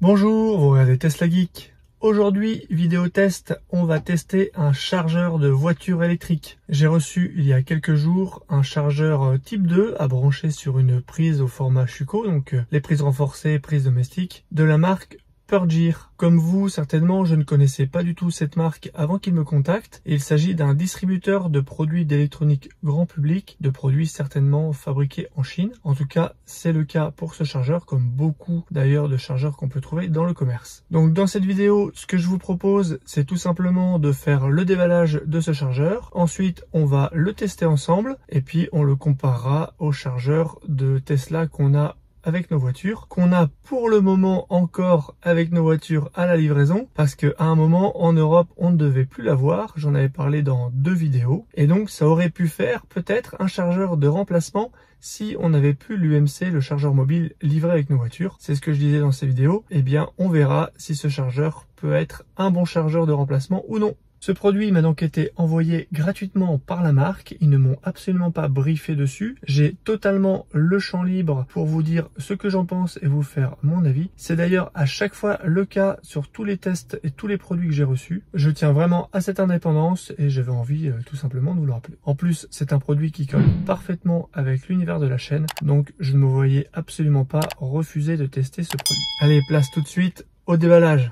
Bonjour, vous regardez Tesla Geek. Aujourd'hui, vidéo test, on va tester un chargeur de voiture électrique. J'ai reçu il y a quelques jours un chargeur type 2 à brancher sur une prise au format Schuko, donc les prises renforcées, prises domestiques, de la marque Pergear. Comme vous, certainement, je ne connaissais pas du tout cette marque avant qu'il me contacte. Il s'agit d'un distributeur de produits d'électronique grand public, de produits certainement fabriqués en Chine. En tout cas, c'est le cas pour ce chargeur, comme beaucoup d'ailleurs de chargeurs qu'on peut trouver dans le commerce. Donc dans cette vidéo, ce que je vous propose, c'est tout simplement de faire le déballage de ce chargeur. Ensuite, on va le tester ensemble et puis on le comparera au chargeur de Tesla qu'on a avec nos voitures, qu'on a pour le moment encore avec nos voitures à la livraison, parce qu'à un moment en Europe on ne devait plus l'avoir, j'en avais parlé dans 2 vidéos, et donc ça aurait pu faire peut-être un chargeur de remplacement si on n'avait plus l'UMC, le chargeur mobile livré avec nos voitures. C'est ce que je disais dans ces vidéos. Eh bien on verra si ce chargeur peut être un bon chargeur de remplacement ou non. Ce produit m'a donc été envoyé gratuitement par la marque, ils ne m'ont absolument pas briefé dessus. J'ai totalement le champ libre pour vous dire ce que j'en pense et vous faire mon avis. C'est d'ailleurs à chaque fois le cas sur tous les tests et tous les produits que j'ai reçus. Je tiens vraiment à cette indépendance et j'avais envie tout simplement de vous le rappeler. En plus, c'est un produit qui colle parfaitement avec l'univers de la chaîne, donc je ne me voyais absolument pas refuser de tester ce produit. Allez, place tout de suite au déballage.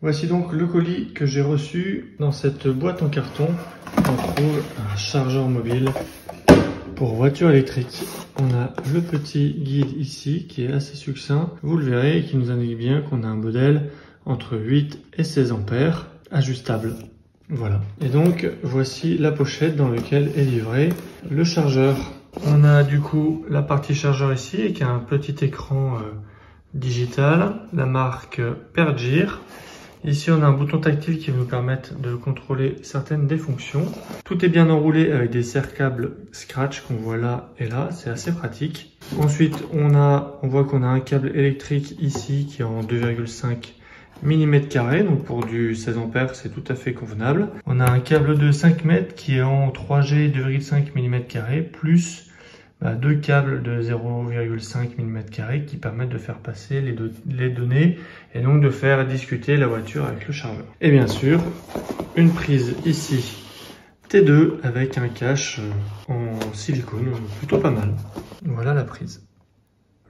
Voici donc le colis que j'ai reçu. Dans cette boîte en carton, on trouve un chargeur mobile pour voiture électrique. On a le petit guide ici qui est assez succinct, vous le verrez, et qui nous indique bien qu'on a un modèle entre 8 et 16 ampères, ajustable. Voilà. Et donc voici la pochette dans laquelle est livré le chargeur. On a du coup la partie chargeur ici, et qui a un petit écran digital, la marque Pergear. Ici, on a un bouton tactile qui va nous permettre de contrôler certaines des fonctions. Tout est bien enroulé avec des serre-câbles scratch qu'on voit là et là, c'est assez pratique. Ensuite, on voit qu'on a un câble électrique ici qui est en 2,5 mm², donc pour du 16 ampères, c'est tout à fait convenable. On a un câble de 5 mètres qui est en 3G 2,5 mm², plus 2 câbles de 0,5 mm² qui permettent de faire passer les données et donc de faire discuter la voiture avec le chargeur. Et bien sûr, une prise ici T2 avec un cache en silicone, plutôt pas mal. Voilà la prise.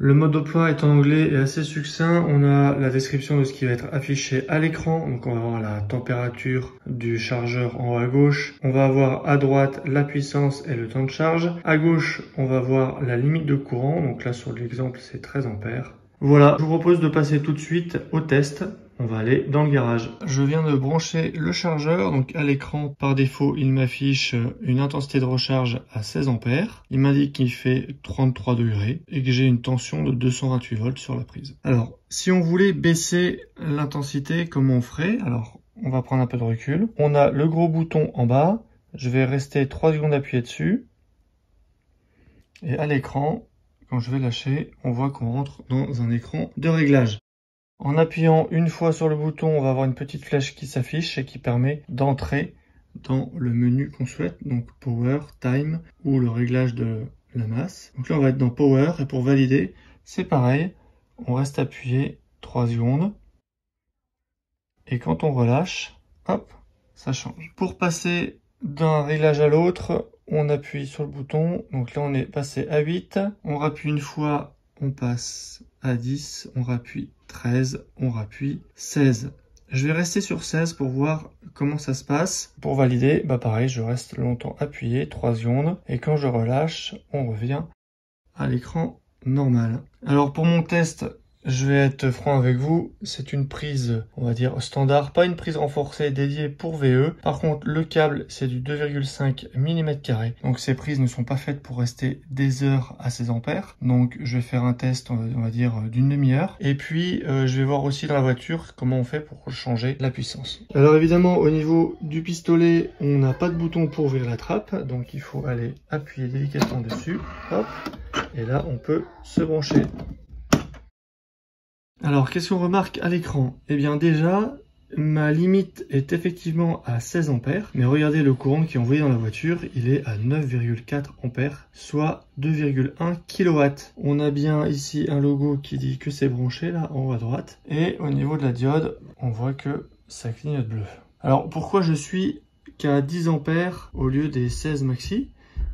Le mode d'emploi est en anglais et assez succinct. On a la description de ce qui va être affiché à l'écran. Donc on va avoir la température du chargeur en haut à gauche. On va avoir à droite la puissance et le temps de charge. À gauche, on va voir la limite de courant. Donc là sur l'exemple, c'est 13 ampères. Voilà, je vous propose de passer tout de suite au test. On va aller dans le garage. Je viens de brancher le chargeur, donc à l'écran par défaut il m'affiche une intensité de recharge à 16 ampères. Il m'indique qu'il fait 33 degrés et que j'ai une tension de 228 volts sur la prise. Alors si on voulait baisser l'intensité, comment on ferait? Alors on va prendre un peu de recul. On a le gros bouton en bas, je vais rester 3 secondes appuyé dessus. Et à l'écran, quand je vais lâcher, on voit qu'on rentre dans un écran de réglage. En appuyant une fois sur le bouton, on va avoir une petite flèche qui s'affiche et qui permet d'entrer dans le menu qu'on souhaite, donc Power, Time ou le réglage de la masse. Donc là, on va être dans Power et pour valider, c'est pareil, on reste appuyé 3 secondes et quand on relâche, hop, ça change. Pour passer d'un réglage à l'autre, on appuie sur le bouton, donc là on est passé à 8, on rappuie une fois, on passe à 10, on rappuie 13, on rappuie 16. Je vais rester sur 16 pour voir comment ça se passe. Pour valider, pareil, je reste longtemps appuyé, 3 secondes. Et quand je relâche, on revient à l'écran normal. Alors pour mon test, je vais être franc avec vous, c'est une prise, on va dire, standard, pas une prise renforcée dédiée pour VE. Par contre, le câble, c'est du 2,5 mm². Donc ces prises ne sont pas faites pour rester des heures à 16 ampères. Donc je vais faire un test, on va dire, d'une demi-heure. Et puis, je vais voir aussi dans la voiture comment on fait pour changer la puissance. Alors évidemment, au niveau du pistolet, on n'a pas de bouton pour ouvrir la trappe. Donc il faut aller appuyer délicatement dessus. Hop. Et là, on peut se brancher. Alors, qu'est-ce qu'on remarque à l'écran? Eh bien déjà, ma limite est effectivement à 16 ampères, mais regardez le courant qui est envoyé dans la voiture, il est à 9,4 ampères, soit 2,1 kW. On a bien ici un logo qui dit que c'est branché là en haut à droite, et au niveau de la diode, on voit que ça clignote bleu. Alors pourquoi je suis qu'à 10 ampères au lieu des 16 maxi?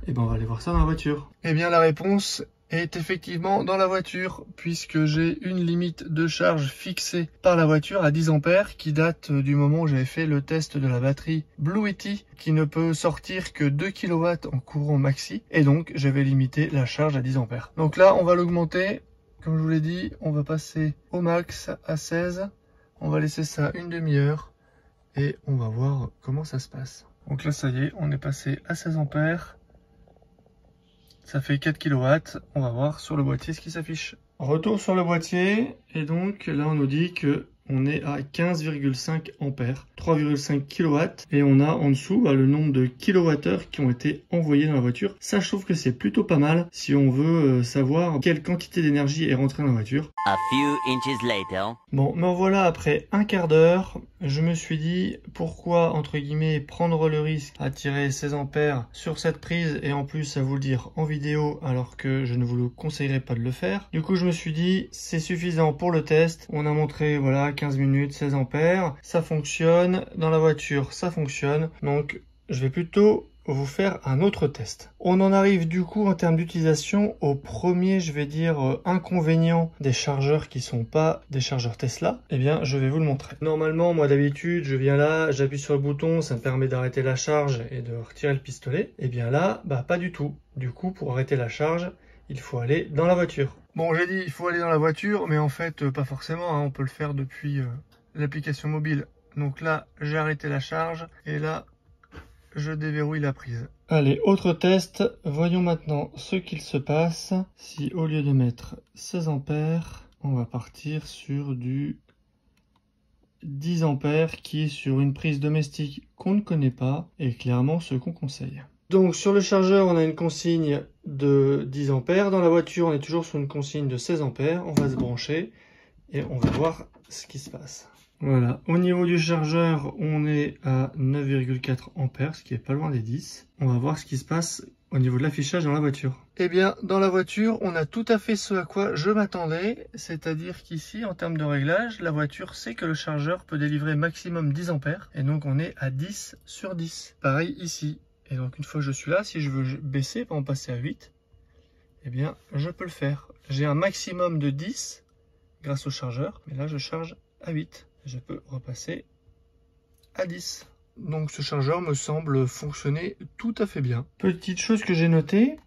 Eh bien on va aller voir ça dans la voiture. Eh bien la réponse est effectivement dans la voiture, puisque j'ai une limite de charge fixée par la voiture à 10 ampères qui date du moment où j'avais fait le test de la batterie Blue Yeti qui ne peut sortir que 2 kW en courant maxi, et donc j'avais limité la charge à 10 ampères. Donc là on va l'augmenter, comme je vous l'ai dit, on va passer au max à 16, on va laisser ça une demi-heure et on va voir comment ça se passe. Donc là ça y est, on est passé à 16 ampères. Ça fait 4 kW, on va voir sur le boîtier ce qui s'affiche. Retour sur le boîtier, et donc là on nous dit que on est à 15,5 ampères, 3,5 kW, et on a en dessous le nombre de kilowattheures qui ont été envoyés dans la voiture. Ça, je trouve que c'est plutôt pas mal si on veut savoir quelle quantité d'énergie est rentrée dans la voiture. A few inches later. Bon, me voilà après un quart d'heure. Je me suis dit, pourquoi, entre guillemets, prendre le risque à tirer 16 ampères sur cette prise et en plus à vous le dire en vidéo alors que je ne vous le conseillerais pas de le faire. Du coup, je me suis dit, c'est suffisant pour le test. On a montré, voilà, 15 minutes, 16 ampères. Ça fonctionne. Dans la voiture, ça fonctionne. Donc, je vais plutôt vous faire un autre test. On en arrive du coup en termes d'utilisation au premier, je vais dire, inconvénient des chargeurs qui sont pas des chargeurs Tesla. Eh bien, je vais vous le montrer. Normalement, moi d'habitude, je viens là, j'appuie sur le bouton, ça me permet d'arrêter la charge et de retirer le pistolet. Eh bien là, pas du tout. Du coup, pour arrêter la charge, il faut aller dans la voiture. Bon, j'ai dit il faut aller dans la voiture, mais en fait, pas forcément, hein, on peut le faire depuis l'application mobile. Donc là, j'ai arrêté la charge et là, je déverrouille la prise. Allez, autre test. Voyons maintenant ce qu'il se passe si au lieu de mettre 16 ampères, on va partir sur du 10 ampères qui est sur une prise domestique qu'on ne connaît pas et clairement ce qu'on conseille. Donc sur le chargeur, on a une consigne de 10 ampères. Dans la voiture, on est toujours sur une consigne de 16 ampères. On va se brancher et on va voir ce qui se passe. Voilà, au niveau du chargeur, on est à 9,4 ampères, ce qui est pas loin des 10. On va voir ce qui se passe au niveau de l'affichage dans la voiture. Eh bien, dans la voiture, on a tout à fait ce à quoi je m'attendais, c'est-à-dire qu'ici, en termes de réglage, la voiture sait que le chargeur peut délivrer maximum 10 ampères, et donc on est à 10 sur 10. Pareil ici. Et donc une fois que je suis là, si je veux baisser, pour en passer à 8, eh bien, je peux le faire. J'ai un maximum de 10 grâce au chargeur, mais là, je charge à 8. Je peux repasser à 10. Donc ce chargeur me semble fonctionner tout à fait bien. Petite chose que j'ai notée,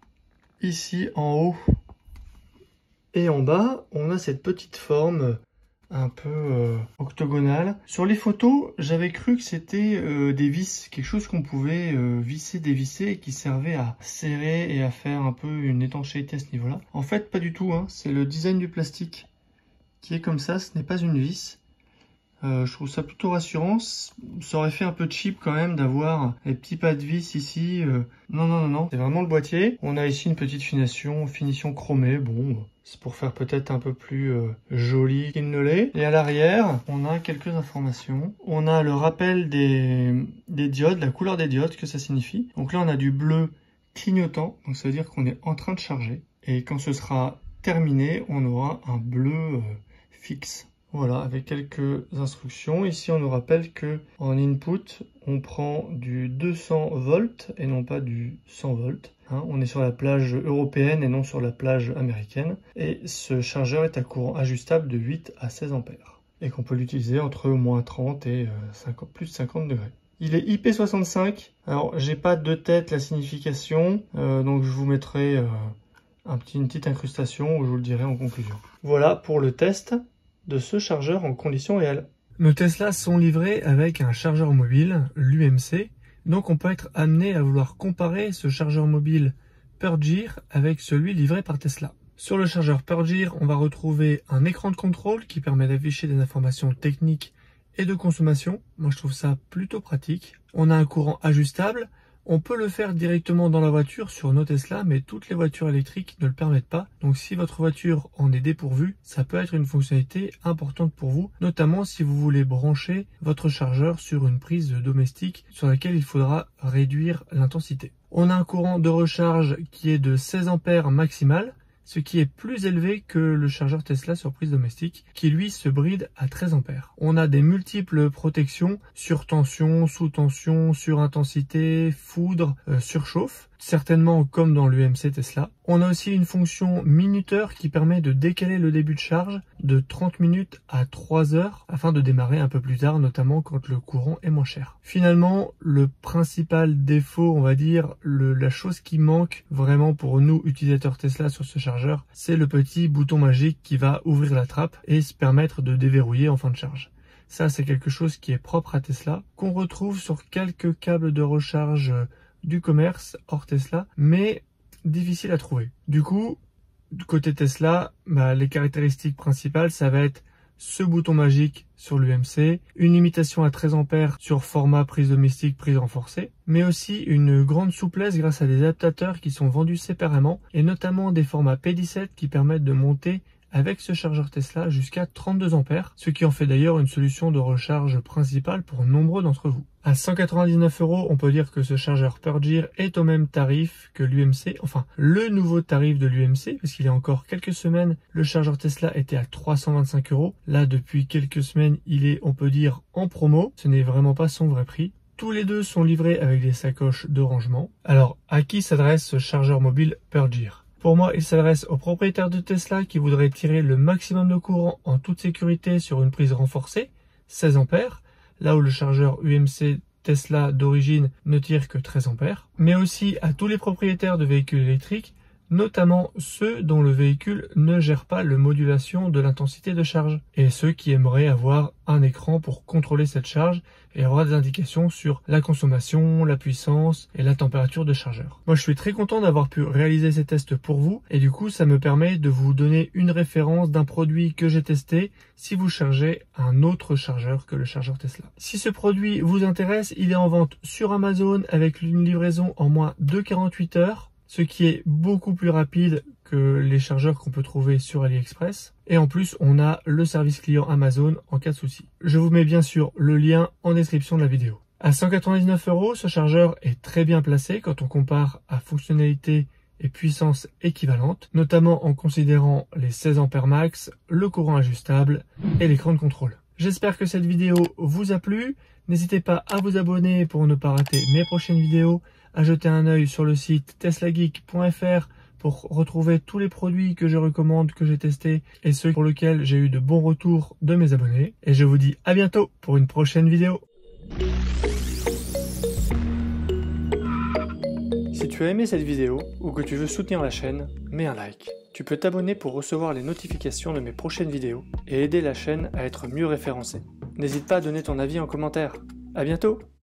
ici en haut et en bas, on a cette petite forme un peu octogonale. Sur les photos, j'avais cru que c'était des vis, quelque chose qu'on pouvait visser, dévisser et qui servait à serrer et à faire un peu une étanchéité à ce niveau-là. En fait, pas du tout, hein. C'est le design du plastique qui est comme ça, ce n'est pas une vis. Je trouve ça plutôt rassurant. Ça aurait fait un peu cheap quand même d'avoir les petits pas de vis ici. Non. C'est vraiment le boîtier. On a ici une petite finition chromée. Bon, c'est pour faire peut-être un peu plus joli qu'il ne l'est. Et à l'arrière, on a quelques informations. On a le rappel des diodes, la couleur des diodes, que ça signifie. Donc là, on a du bleu clignotant. Donc ça veut dire qu'on est en train de charger. Et quand ce sera terminé, on aura un bleu fixe. Voilà, avec quelques instructions. Ici, on nous rappelle que en input, on prend du 200 volts et non pas du 100 volts. Hein, on est sur la plage européenne et non sur la plage américaine. Et ce chargeur est à courant ajustable de 8 à 16 ampères. Et qu'on peut l'utiliser entre moins 30 et plus de 50 degrés. Il est IP65. Alors, j'ai pas de tête la signification. Donc, je vous mettrai une petite incrustation où je vous le dirai en conclusion. Voilà pour le test de ce chargeur en conditions réelles. Nos Tesla sont livrés avec un chargeur mobile, l'UMC, donc on peut être amené à vouloir comparer ce chargeur mobile Purgear avec celui livré par Tesla. Sur le chargeur Purgear, on va retrouver un écran de contrôle qui permet d'afficher des informations techniques et de consommation. Moi je trouve ça plutôt pratique. On a un courant ajustable, On peut le faire directement dans la voiture sur nos Tesla, mais toutes les voitures électriques ne le permettent pas. Donc si votre voiture en est dépourvue, ça peut être une fonctionnalité importante pour vous, notamment si vous voulez brancher votre chargeur sur une prise domestique sur laquelle il faudra réduire l'intensité. On a un courant de recharge qui est de 16 ampères maximal, ce qui est plus élevé que le chargeur Tesla sur prise domestique, qui lui se bride à 13 ampères. On a des multiples protections, surtension, sous-tension, surintensité, foudre, surchauffe, certainement comme dans l'UMC Tesla. On a aussi une fonction minuteur qui permet de décaler le début de charge de 30 minutes à 3 heures afin de démarrer un peu plus tard, notamment quand le courant est moins cher. Finalement, le principal défaut, on va dire, la chose qui manque vraiment pour nous utilisateurs Tesla sur ce chargeur, c'est le petit bouton magique qui va ouvrir la trappe et se permettre de déverrouiller en fin de charge. Ça, c'est quelque chose qui est propre à Tesla, qu'on retrouve sur quelques câbles de recharge du commerce hors Tesla, mais difficile à trouver. Du coup, du côté Tesla, les caractéristiques principales, ça va être ce bouton magique sur l'UMC, une limitation à 13 ampères sur format prise domestique, prise renforcée, mais aussi une grande souplesse grâce à des adaptateurs qui sont vendus séparément, et notamment des formats P17 qui permettent de monter avec ce chargeur Tesla jusqu'à 32 ampères, ce qui en fait d'ailleurs une solution de recharge principale pour nombreux d'entre vous. À 199 €, on peut dire que ce chargeur Purgear est au même tarif que l'UMC, enfin le nouveau tarif de l'UMC, parce qu'il y a encore quelques semaines, le chargeur Tesla était à 325 €. Là, depuis quelques semaines, il est, on peut dire, en promo. Ce n'est vraiment pas son vrai prix. Tous les deux sont livrés avec des sacoches de rangement. Alors, à qui s'adresse ce chargeur mobile Purgear ? Pour moi, il s'adresse aux propriétaires de Tesla qui voudraient tirer le maximum de courant en toute sécurité sur une prise renforcée, 16 ampères, là où le chargeur UMC Tesla d'origine ne tire que 13 ampères, mais aussi à tous les propriétaires de véhicules électriques, notamment ceux dont le véhicule ne gère pas la modulation de l'intensité de charge, et ceux qui aimeraient avoir un écran pour contrôler cette charge et avoir des indications sur la consommation, la puissance et la température de chargeur. Moi, je suis très content d'avoir pu réaliser ces tests pour vous, et du coup, ça me permet de vous donner une référence d'un produit que j'ai testé si vous chargez un autre chargeur que le chargeur Tesla. Si ce produit vous intéresse, il est en vente sur Amazon avec une livraison en moins de 48 heures. Ce qui est beaucoup plus rapide que les chargeurs qu'on peut trouver sur AliExpress. Et en plus, on a le service client Amazon en cas de souci. Je vous mets bien sûr le lien en description de la vidéo. À 199 €, ce chargeur est très bien placé quand on compare à fonctionnalité et puissance équivalente, notamment en considérant les 16 ampères max, le courant ajustable et l'écran de contrôle. J'espère que cette vidéo vous a plu. N'hésitez pas à vous abonner pour ne pas rater mes prochaines vidéos, à jeter un œil sur le site teslageek.fr pour retrouver tous les produits que je recommande, que j'ai testés et ceux pour lesquels j'ai eu de bons retours de mes abonnés. Et je vous dis à bientôt pour une prochaine vidéo. Si tu as aimé cette vidéo ou que tu veux soutenir la chaîne, mets un like. Tu peux t'abonner pour recevoir les notifications de mes prochaines vidéos et aider la chaîne à être mieux référencée. N'hésite pas à donner ton avis en commentaire. À bientôt!